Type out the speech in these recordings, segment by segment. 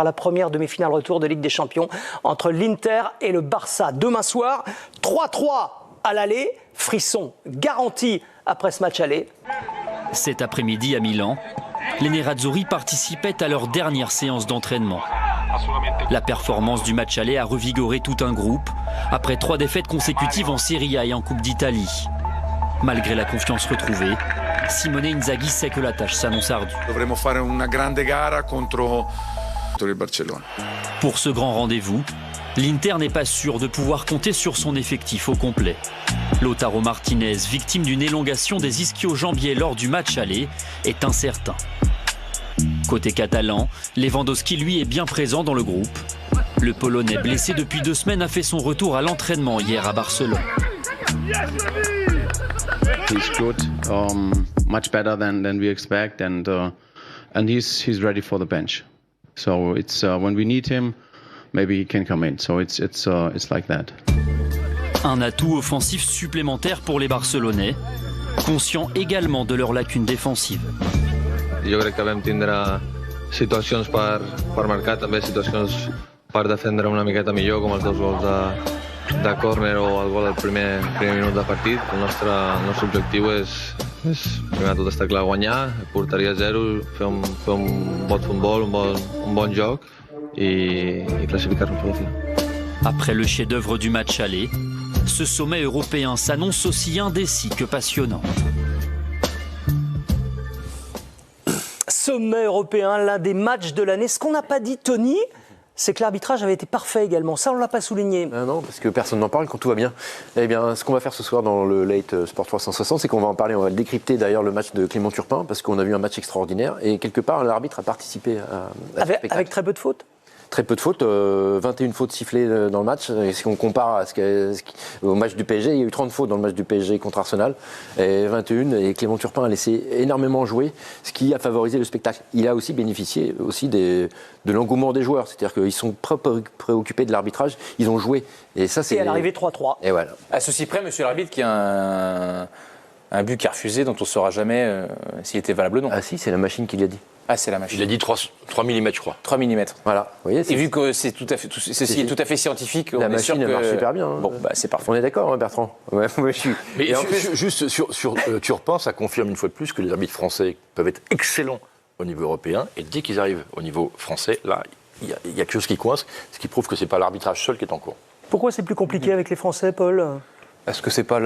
La première demi-finale retour de Ligue des Champions entre l'Inter et le Barça. Demain soir, 3-3 à l'aller, frisson garanti après ce match aller. Cet après-midi à Milan, les Nerazzurri participaient à leur dernière séance d'entraînement. La performance du match aller a revigoré tout un groupe après 3 défaites consécutives en Serie A et en Coupe d'Italie. Malgré la confiance retrouvée, Simone Inzaghi sait que la tâche s'annonce ardue. Dovremo fare una grande gara contro il Barcellona. Pour ce grand rendez-vous, l'Inter n'est pas sûr de pouvoir compter sur son effectif au complet. Lautaro Martinez, victime d'une élongation des ischio-jambiers lors du match aller, est incertain. Côté catalan, Lewandowski lui est bien présent dans le groupe. Le Polonais blessé depuis 2 semaines a fait son retour à l'entraînement hier à Barcelone. He's good, much better than we expect, and he's ready for the bench. So it's when we need him, maybe he can come in. So it's like that. Un atout offensif supplémentaire pour les Barcelonais, conscients également de leurs lacunes défensives. Jo crec que vam tindre situacions per marcar, també situacions per defendre una miqueta millor, com els 2 gols de córner o el gol al primer minut de partit. El nostre objectiu és primer de tot estar clar, guanyar, porteria 0, fer un bon futbol, un bon joc i classificar-nos per la final. Après le chef-d'œuvre du match aller, ce sommet européen s'annonce aussi indécis que passionnant. Sommet européen, l'un des matchs de l'année. Ce qu'on n'a pas dit, Tony, c'est que l'arbitrage avait été parfait également. Ça, on ne l'a pas souligné. Non, parce que personne n'en parle quand tout va bien. Eh bien, ce qu'on va faire ce soir dans le Late Sport 360, c'est qu'on va en parler. On va décrypter d'ailleurs le match de Clément Turpin, parce qu'on a vu un match extraordinaire. Et quelque part, l'arbitre a participé à ce spectacle. Avec très peu de fautes. Très peu de fautes, 21 fautes sifflées dans le match. Et si on compare au match du PSG, il y a eu 30 fautes dans le match du PSG contre Arsenal, et 21. Et Clément Turpin a laissé énormément jouer, ce qui a favorisé le spectacle. Il a aussi bénéficié de l'engouement des joueurs, c'est-à-dire qu'ils sont préoccupés de l'arbitrage, ils ont joué. Et ça, c'est. Et à l'arrivée 3-3. Et voilà. À ceci près, monsieur l'arbitre, qu'il y a un but qui a refusé, dont on ne saura jamais s'il était valable ou non. Ah si, c'est la machine qui l'a dit. Ah, c'est la machine. Il a dit 3 mm, je crois. 3 mm. Voilà. Vous voyez, et vu que ceci est tout à fait scientifique, la on est machine sûr que... marche super bien. Hein. Bon, bah, c'est parfait. On est d'accord, hein, Bertrand. Ouais, moi, je suis. Mais juste sur Turpin, ça confirme une fois de plus que les arbitres français peuvent être excellents au niveau européen, et dès qu'ils arrivent au niveau français, là, il y a quelque chose qui coince, ce qui prouve que c'est pas l'arbitrage seul qui est en cours. Pourquoi c'est plus compliqué avec les Français, Paul ? Est-ce que c'est pas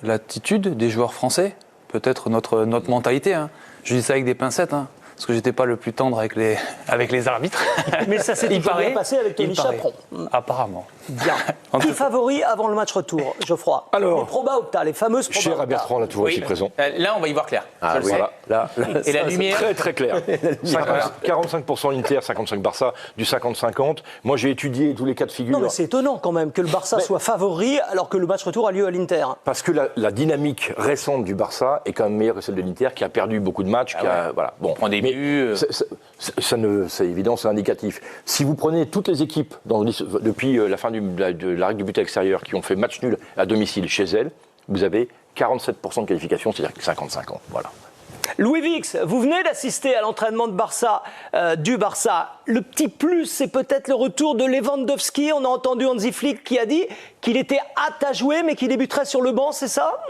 l'attitude des joueurs français ? Peut-être notre mentalité. Hein. Je dis ça avec des pincettes. Hein. Parce que j'étais pas le plus tendre avec les arbitres. Mais ça s'est toujours bien passé avec Tony Chaperon. Apparemment. Bien. Qui favori avant le match retour, Geoffroy? Alors, les proba Opta, les fameuses proba cher Opta. à Bertrand, là, tu vois, ici présent. Là, on va y voir clair. Ah, oui. Voilà. Là, et la lumière. Très, très clair. 45% Inter, 55 Barça, du 50-50. Moi, j'ai étudié tous les cas de figure. Non, mais c'est étonnant quand même que le Barça soit favori alors que le match retour a lieu à l'Inter. Parce que la dynamique récente du Barça est quand même meilleure que celle de l'Inter, qui a perdu beaucoup de matchs. Voilà. Bon, on prend des buts. C'est évident, c'est indicatif. Si vous prenez toutes les équipes depuis la fin de la règle du but à l'extérieur qui ont fait match nul à domicile chez elles, vous avez 47% de qualification, c'est-à-dire 55 ans. Voilà. Louis Vix, vous venez d'assister à l'entraînement du Barça. Le petit plus, c'est peut-être le retour de Lewandowski. On a entendu Hansi Flick qui a dit qu'il était hâte à jouer, mais qu'il débuterait sur le banc, c'est ça ?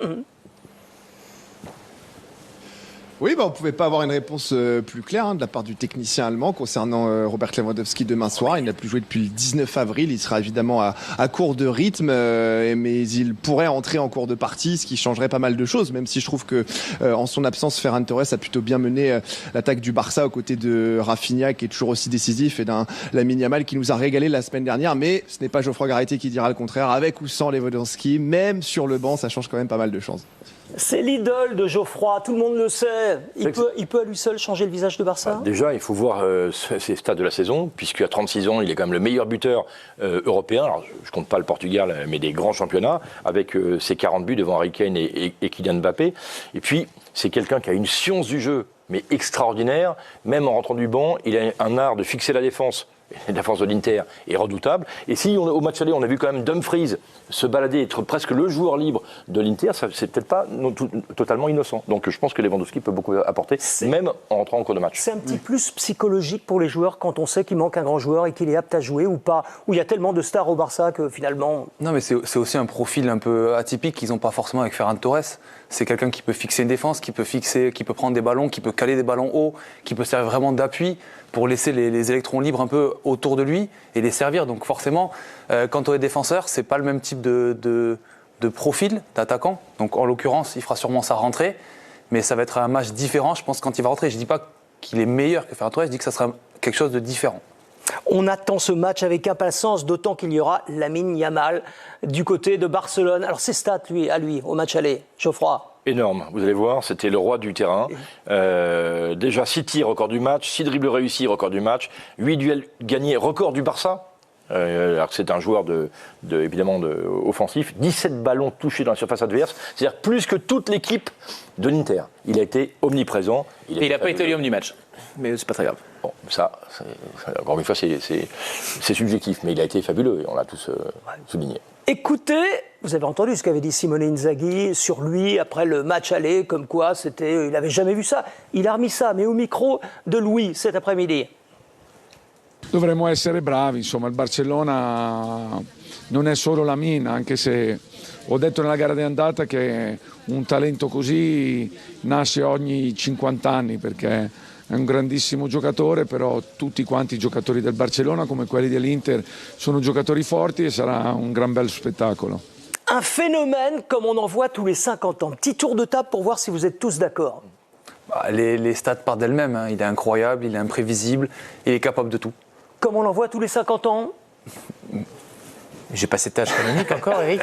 Oui, on ne pouvait pas avoir une réponse plus claire de la part du technicien allemand concernant Robert Lewandowski demain soir. Il n'a plus joué depuis le 19 avril. Il sera évidemment à court de rythme, mais il pourrait entrer en cours de partie, ce qui changerait pas mal de choses, même si je trouve que en son absence, Ferran Torres a plutôt bien mené l'attaque du Barça aux côtés de Rafinha, qui est toujours aussi décisif, et d'un Lamine Yamal qui nous a régalé la semaine dernière. Mais ce n'est pas Geoffroy Garreté qui dira le contraire. Avec ou sans Lewandowski, même sur le banc, ça change quand même pas mal de choses. C'est l'idole de Geoffroy, tout le monde le sait. Il peut à lui seul changer le visage de Barça ? Déjà, il faut voir ses stats de la saison, puisqu'à 36 ans, il est quand même le meilleur buteur européen. Alors, je ne compte pas le Portugal, mais des grands championnats, avec ses 40 buts devant Harry Kane et Kylian Mbappé. Et puis, c'est quelqu'un qui a une science du jeu, mais extraordinaire. Même en rentrant du banc, il a un art de fixer la défense la force de l'Inter est redoutable. Et si au match aller, on a vu quand même Dumfries se balader, être presque le joueur libre de l'Inter, c'est peut-être pas totalement innocent. Donc je pense que Lewandowski peut beaucoup apporter, même en rentrant en cours de match. C'est un petit plus psychologique pour les joueurs quand on sait qu'il manque un grand joueur et qu'il est apte à jouer ou pas, où il y a tellement de stars au Barça que finalement... Non, mais c'est aussi un profil un peu atypique qu'ils n'ont pas forcément avec Ferran Torres. C'est quelqu'un qui peut fixer une défense, qui peut prendre des ballons, qui peut caler des ballons hauts, qui peut servir vraiment d'appui pour laisser les électrons libres un peu autour de lui et les servir. Donc forcément, quand on est défenseur, c'est pas le même type de profil d'attaquant. Donc en l'occurrence, il fera sûrement sa rentrée, mais ça va être un match différent, je pense, quand il va rentrer. Je dis pas qu'il est meilleur que Ferran Torres, je dis que ça sera quelque chose de différent. On attend ce match avec impatience, d'autant qu'il y aura Lamine Yamal du côté de Barcelone. Alors ses stats, à lui, au match aller, Geoffroy. Énorme, vous allez voir, c'était le roi du terrain. Déjà 6 tirs, record du match, 6 dribbles réussis, record du match, 8 duels gagnés, record du Barça. Alors que c'est un joueur évidemment offensif, 17 ballons touchés dans la surface adverse, c'est-à-dire plus que toute l'équipe de l'Inter. Il a été omniprésent. Il n'a pas été l'homme du match, mais c'est pas très grave. Bon, ça, encore une fois, c'est subjectif, mais il a été fabuleux et on l'a tous souligné. Écoutez, vous avez entendu ce qu'avait dit Simone Inzaghi sur lui après le match aller, comme quoi il n'avait jamais vu ça. Il a remis ça, mais au micro de Louis cet après-midi. Dovremmo essere bravi, insomma il Barcellona non è solo Lamine, anche se ho detto nella gara di andata che un talento così nasce ogni 50 anni perché è un grandissimo giocatore, però tutti quanti i giocatori del Barcellona come quelli dell'Inter sono giocatori forti e sarà un gran bel spettacolo. Un phénomène comme on en voit tous les 50 ans. Petit tour de table pour voir si vous êtes tous d'accord. Les stats partent d'elles-mêmes, hein. Il est incroyable, il est imprévisible, il est capable de tout. Comme on en voit tous les 50 ans. J'ai pas cet âge canonique encore, Eric.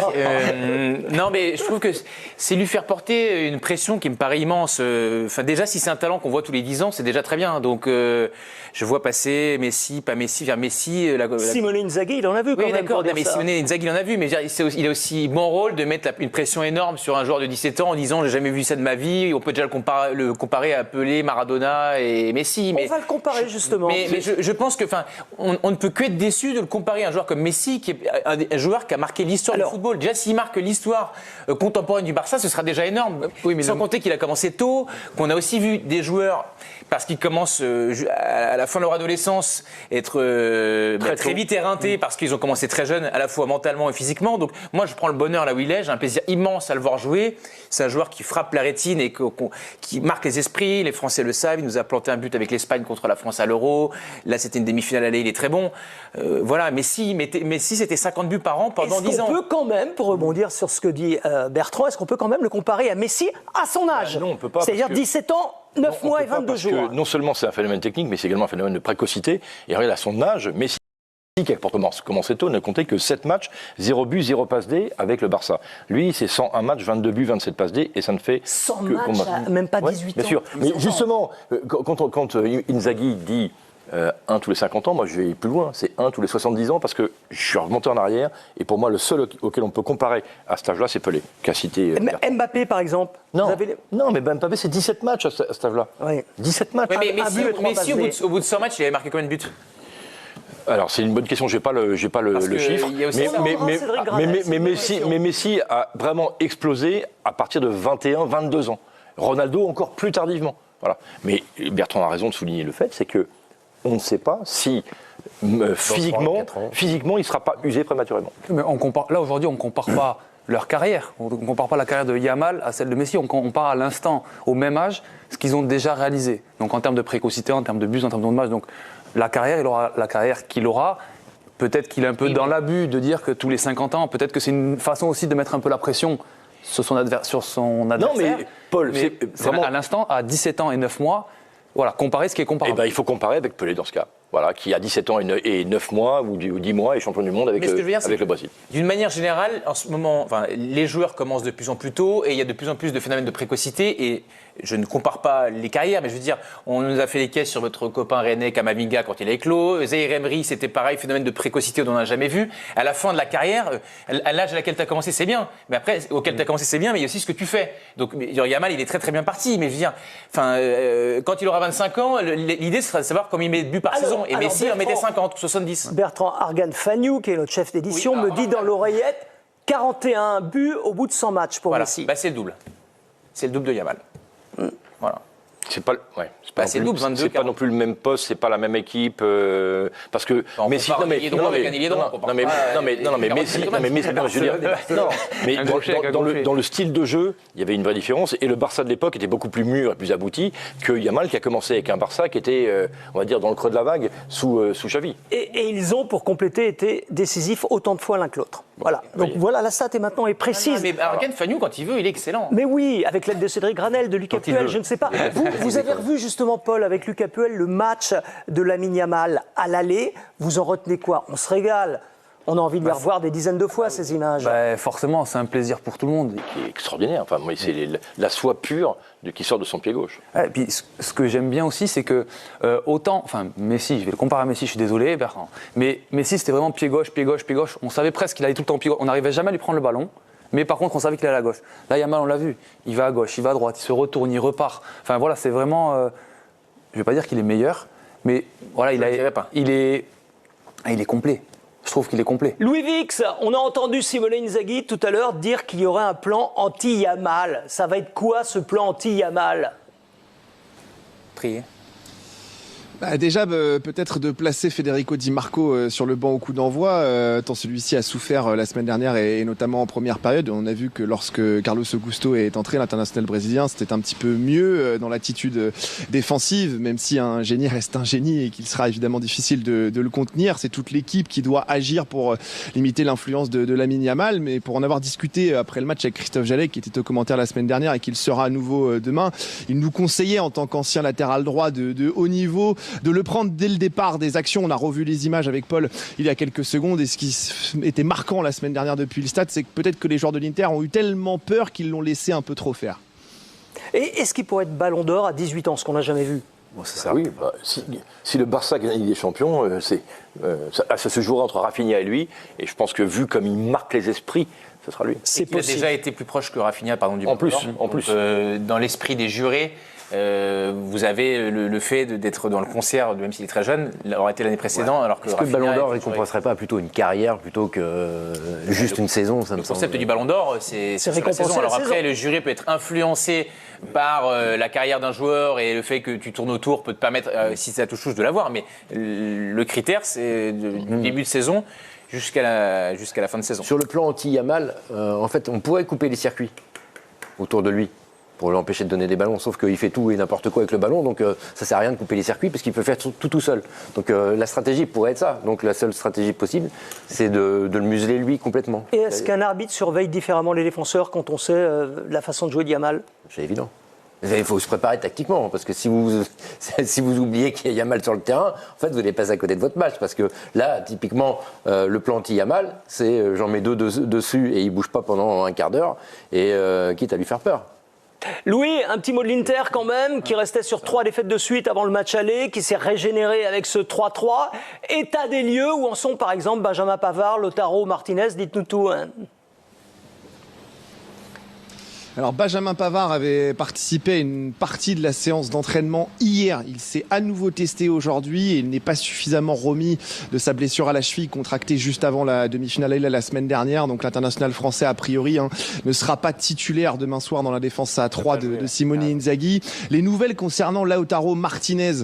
Non, mais je trouve que c'est lui faire porter une pression qui me paraît immense. Enfin, déjà, si c'est un talent qu'on voit tous les 10 ans, c'est déjà très bien. Donc, je vois passer Messi, pas Messi, vers Messi. Simone Inzaghi, il en a vu quand même. Oui, d'accord, mais Simone Inzaghi, il en a vu. Mais il a aussi bon rôle de mettre une pression énorme sur un joueur de 17 ans en disant j'ai jamais vu ça de ma vie. On peut déjà le comparer à Pelé, Maradona et Messi. On va le comparer justement. Mais je pense que, on ne peut que être déçu de le comparer à un joueur comme Messi, qui est un joueur qui a marqué l'histoire du football. Déjà, s'il marque l'histoire contemporaine du Barça, ce sera déjà énorme. Oui, mais sans compter qu'il a commencé tôt, qu'on a aussi vu des joueurs, parce qu'ils commencent à la fin de leur adolescence, être très vite éreintés, parce qu'ils ont commencé très jeunes, à la fois mentalement et physiquement. Donc moi, je prends le bonheur là où il est, j'ai un plaisir immense à le voir jouer. C'est un joueur qui frappe la rétine et qui marque les esprits. Les Français le savent, il nous a planté un but avec l'Espagne contre la France à l'Euro. Là, c'était une demi-finale aller, il est très bon. Voilà, Messi, c'était 50 buts par an pendant 10 ans. Est-ce qu'on peut quand même, pour rebondir sur ce que dit Bertrand, est-ce qu'on peut quand même le comparer à Messi à son âge? Non, on peut pas. C'est-à-dire 17 ans, 9 mois et 22 jours. Parce que non seulement c'est un phénomène technique, mais c'est également un phénomène de précocité. Et regarde, à son âge, Messi, qui a commencé tôt, ne comptait que 7 matchs, 0 but, 0 passe D avec le Barça. Lui, c'est 101 matchs, 22 buts, 27 passes D, et ça ne fait 100 que... matchs, même pas 18 ans. Bien sûr, mais justement, quand Inzaghi dit 1 tous les 50 ans, moi je vais plus loin, c'est 1 tous les 70 ans, parce que je suis remonté en arrière, et pour moi, le seul auquel on peut comparer à cet âge-là, c'est Pelé, qu'a cité... Mbappé, par exemple. Non, mais Mbappé, c'est 17 matchs à cet âge-là. Oui. 17 matchs. Mais Messi, au bout de 100 matchs, il avait marqué combien de buts? Alors c'est une bonne question, j'ai pas le chiffre, mais Messi a vraiment explosé à partir de 21, 22 ans. Ronaldo encore plus tardivement. Voilà. Mais Bertrand a raison de souligner le fait, c'est que on ne sait pas si physiquement, il ne sera pas usé prématurément. Mais là aujourd'hui, on ne compare pas leur carrière. On ne compare pas la carrière de Yamal à celle de Messi. On compare à l'instant, au même âge, ce qu'ils ont déjà réalisé. Donc en termes de précocité, en termes de buts, en termes de match. Donc la carrière, il aura la carrière qu'il aura. Peut-être qu'il est un peu dans l'abus de dire que tous les 50 ans, peut-être que c'est une façon aussi de mettre un peu la pression sur son adversaire. Non mais Paul, c'est vraiment... à l'instant, à 17 ans et 9 mois, voilà, comparer ce qui est comparable. Eh ben, il faut comparer avec Pelé dans ce cas. Voilà, qui a 17 ans et 9 mois ou 10 mois est champion du monde avec le Brésil. D'une manière générale, en ce moment, les joueurs commencent de plus en plus tôt et il y a de plus en plus de phénomènes de précocité. Et je ne compare pas les carrières, mais je veux dire, on nous a fait les caisses sur votre copain René Camavinga quand il a éclos. Zaïre Emery, c'était pareil, phénomène de précocité dont on n'a jamais vu. À la fin de la carrière, à l'âge à laquelle tu as commencé, c'est bien. Mais après, auquel tu as commencé, c'est bien, mais il y a aussi ce que tu fais. Donc, Yamal, il est très très bien parti. Mais je veux dire, quand il aura 25 ans, l'idée sera de savoir combien il met de buts par saison. saison. Et Alors, Messi en mettait 50, 70. Bertrand Argan-Fagnou, qui est notre chef d'édition, me dit dans l'oreillette 41 buts au bout de 100 matchs pour Voilà, Messi. bah, c'est le double. C'est le double de Yamal. Voilà. C'est pas, c'est non double, plus, 22, c'est pas non plus le même poste, c'est pas la même équipe, parce que On Messi, compare non mais ailier droit avec un ailier droit, on compare pas, Messi, non mais Messi, non, je veux dire, non, mais dans le style de jeu, il y avait une vraie différence et le Barça de l'époque était beaucoup plus mûr et plus abouti que Yamal qui a commencé avec un Barça qui était, on va dire, dans le creux de la vague sous Xavi. Et ils ont, pour compléter, été décisifs autant de fois l'un que l'autre. Voilà. Donc voilà, la stat est maintenant est précise. Mais Argan-Fagnou, quand il veut, il est excellent. Mais oui, avec l'aide de Cédric Granel, de Lucas Puel, je ne sais pas. Vous avez revu justement, Paul, avec Lucas Puel, le match de Lamine Yamal à l'aller. Vous en retenez quoi? On se régale. On a envie de les revoir des dizaines de fois, ces images. Forcément, c'est un plaisir pour tout le monde. Qui est extraordinaire. Enfin, moi, c'est la soie pure qui sort de son pied gauche. Et puis, ce que j'aime bien aussi, c'est que Messi, je vais le comparer à Messi, je suis désolé, Bertrand, mais Messi, c'était vraiment pied gauche, pied gauche, pied gauche. On savait presque qu'il allait tout le temps pied gauche. On n'arrivait jamais à lui prendre le ballon. Mais par contre, on savait qu'il allait à gauche. Là, Yamal, on l'a vu. Il va à gauche, il va à droite, il se retourne, il repart. Enfin, voilà, c'est vraiment. Je ne vais pas dire qu'il est meilleur, mais voilà, il est complet. Je trouve qu'il est complet. Louis Vix, on a entendu Simone Inzaghi tout à l'heure dire qu'il y aurait un plan anti-Yamal. Ça va être quoi, ce plan anti-Yamal? Trier. Déjà, peut-être de placer Federico Di Marco sur le banc au coup d'envoi, tant celui-ci a souffert la semaine dernière et notamment en première période. On a vu que lorsque Carlos Augusto est entré, l'international brésilien, c'était un petit peu mieux dans l'attitude défensive, même si un génie reste un génie et qu'il sera évidemment difficile de le contenir. C'est toute l'équipe qui doit agir pour limiter l'influence de Lamine Yamal. Mais pour en avoir discuté après le match avec Christophe Jallet, qui était au commentaire la semaine dernière et qui le sera à nouveau demain, il nous conseillait en tant qu'ancien latéral droit de haut niveau de le prendre dès le départ des actions. On a revu les images avec Paul il y a quelques secondes et ce qui était marquant la semaine dernière depuis le stade, c'est que peut-être que les joueurs de l'Inter ont eu tellement peur qu'ils l'ont laissé un peu trop faire. Et est-ce qu'il pourrait être ballon d'or à 18 ans, ce qu'on n'a jamais vu? Bon, c'est ça. Oui, si le Barça gagne des champions, ça se jouera entre Rafinha et lui. Et je pense que vu comme il marque les esprits, ce sera lui. Il a déjà été plus proche que Rafinha, pardon, du ballon d'or. En plus. Dans l'esprit des jurés, vous avez le fait d'être dans le concert, même s'il est très jeune, aurait été l'année précédente. Alors que est-ce que le Ballon d'Or ne récompenserait pas plutôt une carrière plutôt que juste une saison? Le concept du Ballon d'Or, c'est sur la saison. Alors après, le jury peut être influencé par la carrière d'un joueur et le fait que tu tournes autour peut te permettre, si ça touche, de l'avoir. Mais le critère, c'est du début de saison jusqu'à la fin de saison. Sur le plan anti-Yamal, en fait, on pourrait couper les circuits autour de lui pour l'empêcher de donner des ballons, sauf qu'il fait tout et n'importe quoi avec le ballon, donc ça sert à rien de couper les circuits parce qu'il peut faire tout seul. Donc la stratégie pourrait être ça. Donc la seule stratégie possible, c'est de le museler lui complètement. Et est-ce qu'un arbitre surveille différemment les défenseurs quand on sait la façon de jouer de Yamal? C'est évident. Il faut se préparer tactiquement, parce que si vous oubliez qu'il y a Yamal sur le terrain, en fait, vous allez passer à côté de votre match. Parce que là, typiquement, le plan anti-Yamal, c'est j'en mets deux dessus et il ne bouge pas pendant un quart d'heure, et quitte à lui faire peur. Louis, un petit mot de l'Inter quand même, qui restait sur 3 défaites de suite avant le match aller, qui s'est régénéré avec ce 3-3. État des lieux, où en sont par exemple Benjamin Pavard, Lautaro Martinez, dites-nous tout. Hein. Alors Benjamin Pavard avait participé à une partie de la séance d'entraînement hier. Il s'est à nouveau testé aujourd'hui et il n'est pas suffisamment remis de sa blessure à la cheville contractée juste avant la demi-finale la semaine dernière. Donc l'international français a priori ne sera pas titulaire demain soir dans la défense à 3 de Simone Inzaghi. Les nouvelles concernant Lautaro Martinez.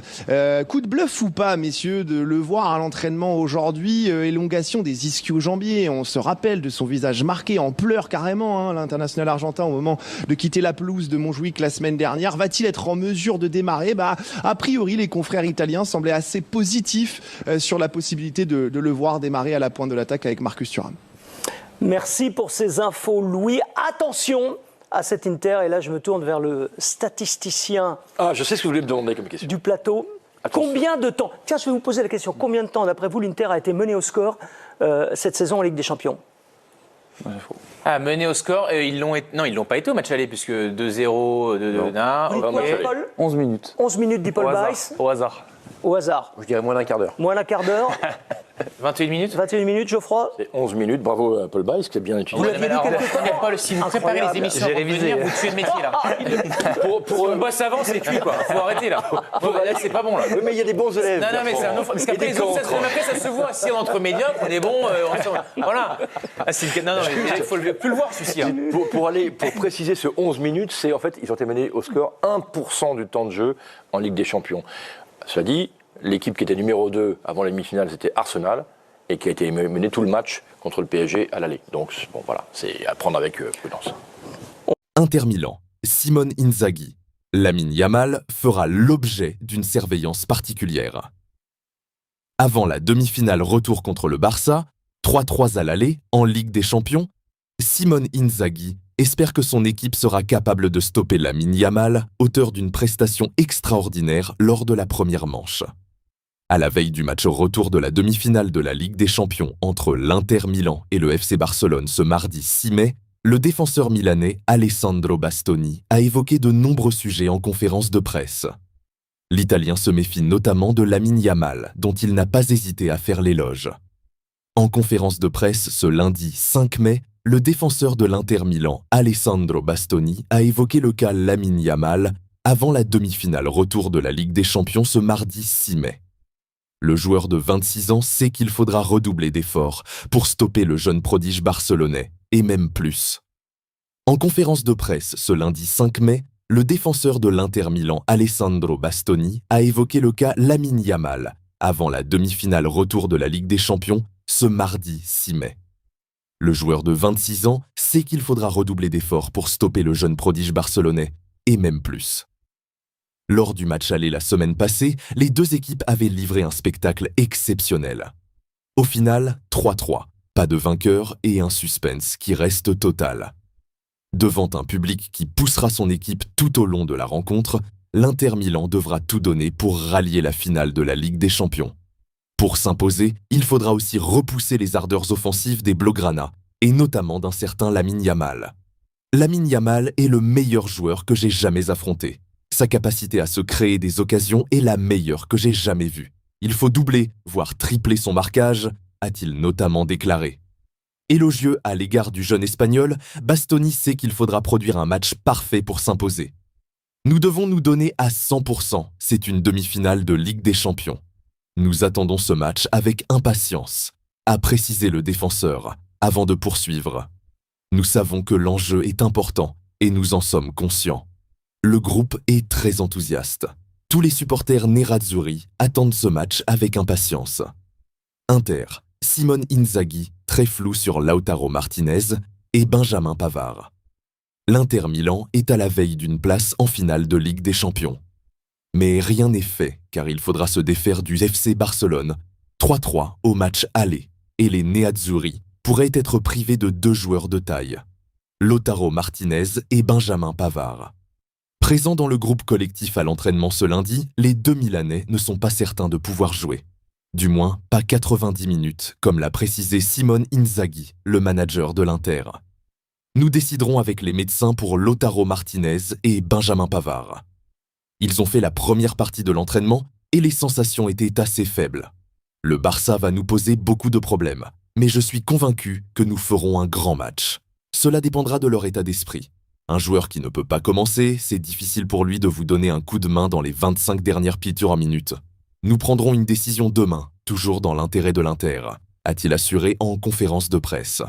Coup de bluff ou pas, messieurs, de le voir à l'entraînement aujourd'hui, élongation des ischio-jambiers. On se rappelle de son visage marqué en pleurs carrément, l'international argentin au moment de quitter la pelouse de Montjuïc la semaine dernière. Va-t-il être en mesure de démarrer? A priori, les confrères italiens semblaient assez positifs sur la possibilité de le voir démarrer à la pointe de l'attaque avec Marcus Thuram. Merci pour ces infos, Louis. Attention à cet Inter, et là je me tourne vers le statisticien. Ah, je sais ce que vous voulez me demander comme question. Du plateau. Attention. Combien de temps? Tiens, je vais vous poser la question. Combien de temps, d'après vous, l'Inter a été mené au score cette saison en Ligue des Champions? Mené au score, ils l'ont pas été au match aller, puisque 2-0, 2-1. Paul 11 minutes. 11 minutes dit Paul Weiss. Au hasard. Au hasard. Je dirais moins d'un quart d'heure. Moins d'un quart d'heure. 21 minutes 21 minutes, Geoffroy. C'est 11 minutes, bravo à Paul Baïs qui a bien utilisé. Vous l'aviez vu quelque part Paul, si vous préparez les émissions J'ai pour révisé. venir, vous tuez le métier là. Si on bosse avant, c'est cuit quoi. Faut arrêter là. Là, c'est pas bon là. Oui, mais il y a des bons élèves. Non, mais c'est un autre. Parce qu'après, les autres, ça se voit. Si on est entre médiocres, on est bon. Voilà. Non, il faut plus le voir celui-ci. Hein. Pour préciser ce 11 minutes, c'est en fait, ils ont été menés au score 1% du temps de jeu en Ligue des Champions. Cela dit, l'équipe qui était numéro 2 avant les demi-finales, c'était Arsenal, et qui a été menée tout le match contre le PSG à l'aller. Donc, bon, voilà, c'est à prendre avec prudence. Inter Milan, Simone Inzaghi. Lamine Yamal fera l'objet d'une surveillance particulière. Avant la demi-finale retour contre le Barça, 3-3 à l'aller en Ligue des Champions, Simone Inzaghi espère que son équipe sera capable de stopper Lamine Yamal, auteur d'une prestation extraordinaire lors de la première manche. À la veille du match retour de la demi-finale de la Ligue des Champions entre l'Inter Milan et le FC Barcelone ce mardi 6 mai, le défenseur milanais Alessandro Bastoni a évoqué de nombreux sujets en conférence de presse. L'Italien se méfie notamment de Lamine Yamal, dont il n'a pas hésité à faire l'éloge. En conférence de presse ce lundi 5 mai, le défenseur de l'Inter Milan, Alessandro Bastoni, a évoqué le cas Lamine Yamal avant la demi-finale retour de la Ligue des Champions ce mardi 6 mai. Le joueur de 26 ans sait qu'il faudra redoubler d'efforts pour stopper le jeune prodige barcelonais, et même plus. En conférence de presse ce lundi 5 mai, le défenseur de l'Inter Milan, Alessandro Bastoni, a évoqué le cas Lamine Yamal avant la demi-finale retour de la Ligue des Champions ce mardi 6 mai. Le joueur de 26 ans sait qu'il faudra redoubler d'efforts pour stopper le jeune prodige barcelonais, et même plus. Lors du match aller la semaine passée, les deux équipes avaient livré un spectacle exceptionnel. Au final, 3-3, pas de vainqueur et un suspense qui reste total. Devant un public qui poussera son équipe tout au long de la rencontre, l'Inter Milan devra tout donner pour rallier la finale de la Ligue des Champions. Pour s'imposer, il faudra aussi repousser les ardeurs offensives des Blaugrana, et notamment d'un certain Lamine Yamal. Lamine Yamal est le meilleur joueur que j'ai jamais affronté. Sa capacité à se créer des occasions est la meilleure que j'ai jamais vue. Il faut doubler, voire tripler son marquage, a-t-il notamment déclaré. Élogieux à l'égard du jeune Espagnol, Bastoni sait qu'il faudra produire un match parfait pour s'imposer. Nous devons nous donner à 100%, c'est une demi-finale de Ligue des Champions. Nous attendons ce match avec impatience, a précisé le défenseur, avant de poursuivre. Nous savons que l'enjeu est important et nous en sommes conscients. Le groupe est très enthousiaste. Tous les supporters nerazzurri attendent ce match avec impatience. Inter, Simone Inzaghi, très flou sur Lautaro Martinez et Benjamin Pavard. L'Inter Milan est à la veille d'une place en finale de Ligue des Champions. Mais rien n'est fait, car il faudra se défaire du FC Barcelone, 3-3 au match aller, et les Nerazzurri pourraient être privés de deux joueurs de taille, Lautaro Martinez et Benjamin Pavard. Présents dans le groupe collectif à l'entraînement ce lundi, les deux Milanais ne sont pas certains de pouvoir jouer. Du moins, pas 90 minutes, comme l'a précisé Simone Inzaghi, le manager de l'Inter. Nous déciderons avec les médecins pour Lautaro Martinez et Benjamin Pavard. Ils ont fait la première partie de l'entraînement et les sensations étaient assez faibles. Le Barça va nous poser beaucoup de problèmes, mais je suis convaincu que nous ferons un grand match. Cela dépendra de leur état d'esprit. Un joueur qui ne peut pas commencer, c'est difficile pour lui de vous donner un coup de main dans les 25 dernières pitures en minute. Nous prendrons une décision demain, toujours dans l'intérêt de l'Inter, a-t-il assuré en conférence de presse.